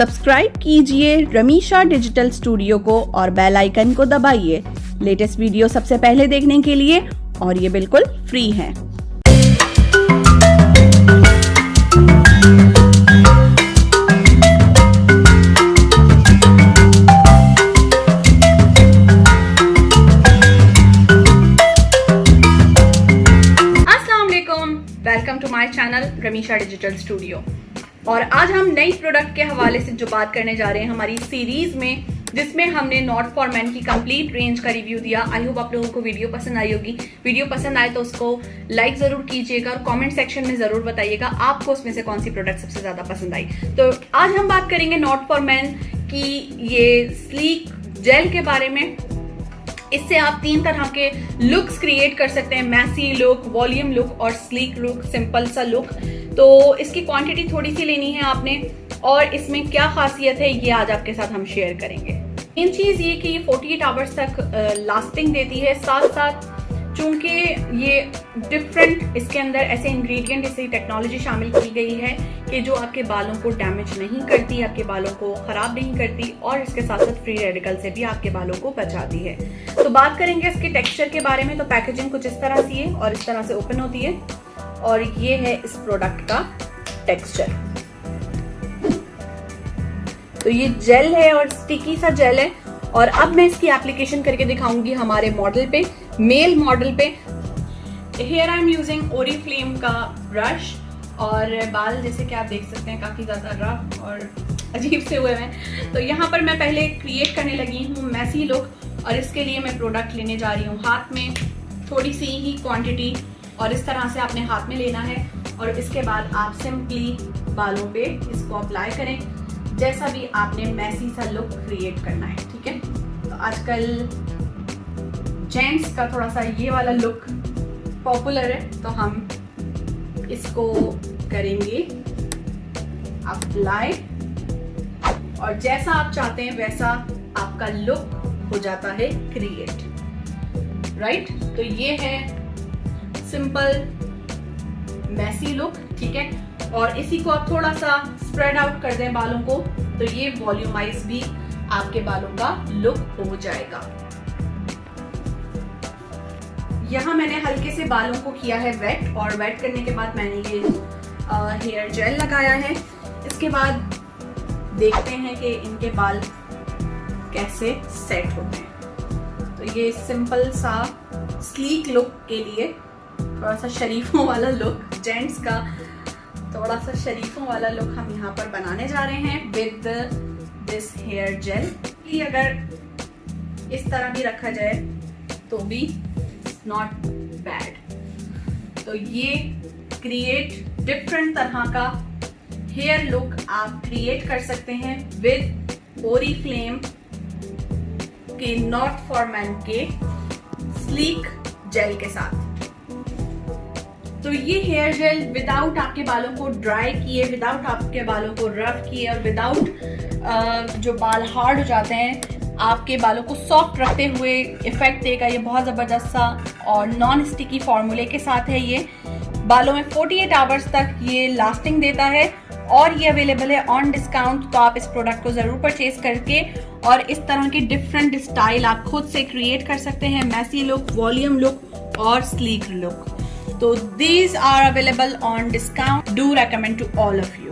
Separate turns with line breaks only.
Subscribe कीजिए रमीशा digital studio को और बेल आइकन को दबाइए लेटेस्ट वीडियो सबसे पहले देखने के लिए, और ये बिल्कुल फ्री है। Welcome to my channel Ramisha digital studio. और आज हम नई प्रोडक्ट के हवाले से जो बात करने जा रहे हैं हमारी सीरीज में, जिसमें हमने नॉट फॉर मेन की कंप्लीट रेंज का रिव्यू दिया। आई होप आप लोगों को वीडियो पसंद आई होगी। वीडियो पसंद आए तो उसको लाइक जरूर कीजिएगा और कमेंट सेक्शन में जरूर बताइएगा आपको उसमें से कौन सी प्रोडक्ट सबसे ज्यादा पसंद आई। तो आज हम बात करेंगे नॉट फॉर मेन की ये स्लीक जेल के बारे में। इससे आप 3 तरह के लुक्स क्रिएट कर सकते हैं, मैसी लुक, वॉल्यूम लुक और स्लीक लुक, सिंपल सा लुक। तो इसकी क्वांटिटी थोड़ी सी लेनी है आपने, और इसमें क्या खासियत है ये आज आपके साथ हम शेयर करेंगे। मेन चीज ये कि 48 आवर्स तक लास्टिंग देती है। साथ साथ चूंकि ये डिफरेंट, इसके अंदर ऐसे इंग्रेडिएंट, ऐसी टेक्नोलॉजी शामिल की गई है कि जो आपके बालों को डैमेज नहीं करती, आपके बालों को खराब नहीं करती, और इसके साथ साथ फ्री रेडिकल से भी आपके बालों को बचाती है। तो बात करेंगे इसके टेक्सचर के बारे में। तो पैकेजिंग कुछ इस तरह सी है और इस तरह से ओपन होती है, और ये है इस प्रोडक्ट का टेक्सचर। तो ये जेल है और स्टिकी सा जेल है। और अब मैं इसकी एप्लीकेशन करके दिखाऊंगी हमारे मॉडल पे, मेल मॉडल पे। Here I am using Oriflame का ब्रश, और बाल जैसे कि आप देख सकते हैं काफी ज्यादा रफ और अजीब से हुए हैं। तो यहाँ पर मैं पहले क्रिएट करने लगी हूँ मैसी लुक, और इसके लिए मैं प्रोडक्ट लेने जा रही हूँ हाथ में, थोड़ी सी ही क्वांटिटी, और इस तरह से आपने हाथ में लेना है। और इसके बाद आप सिंपली बालों पे इसको अप्लाई करें, जैसा भी आपने मैसी सा लुक क्रिएट करना है, ठीक है। तो आजकल जेंट्स का थोड़ा सा ये वाला लुक पॉपुलर है, तो हम इसको करेंगे अप्लाई, और जैसा आप चाहते हैं वैसा आपका लुक हो जाता है क्रिएट, राइट। तो ये है सिंपल मैसी लुक, ठीक है। और इसी को आप थोड़ा सा स्प्रेड आउट कर दें बालों को, तो ये वॉल्यूमाइज भी आपके बालों का लुक हो जाएगा। यहाँ मैंने हल्के से बालों को किया है वेट, और वेट करने के बाद मैंने ये हेयर जेल लगाया है। इसके बाद देखते हैं कि इनके बाल कैसे सेट होते हैं। तो ये सिंपल सा स्लीक लुक के लिए, थोड़ा सा शरीफों वाला लुक, जेंट्स का थोड़ा सा शरीफों वाला लुक हम यहाँ पर बनाने जा रहे हैं विद दिस हेयर जेल। कि अगर इस तरह भी रखा जाए तो भी नॉट बैड। तो ये क्रिएट डिफरेंट तरह का हेयर लुक आप क्रिएट कर सकते हैं विद ओरिफ्लेम के नॉट फॉर मेन के स्लीक जेल के साथ। तो ये हेयर जेल विदाउट आपके बालों को ड्राई किए, विदाउट आपके बालों को रफ किए, और विदाउट जो बाल हार्ड हो जाते हैं, आपके बालों को सॉफ्ट रखते हुए इफेक्ट देगा। ये बहुत ज़बरदस्त सा और नॉन स्टिकी फॉर्मूले के साथ है। ये बालों में 48 आवर्स तक ये लास्टिंग देता है, और ये अवेलेबल है ऑन डिस्काउंट। तो आप इस प्रोडक्ट को ज़रूर परचेज करके और इस तरह की डिफरेंट स्टाइल आप खुद से क्रिएट कर सकते हैं, मैसी लुक, वॉल्यूम लुक और sleek look. So these are available on discount. Do recommend to all of you.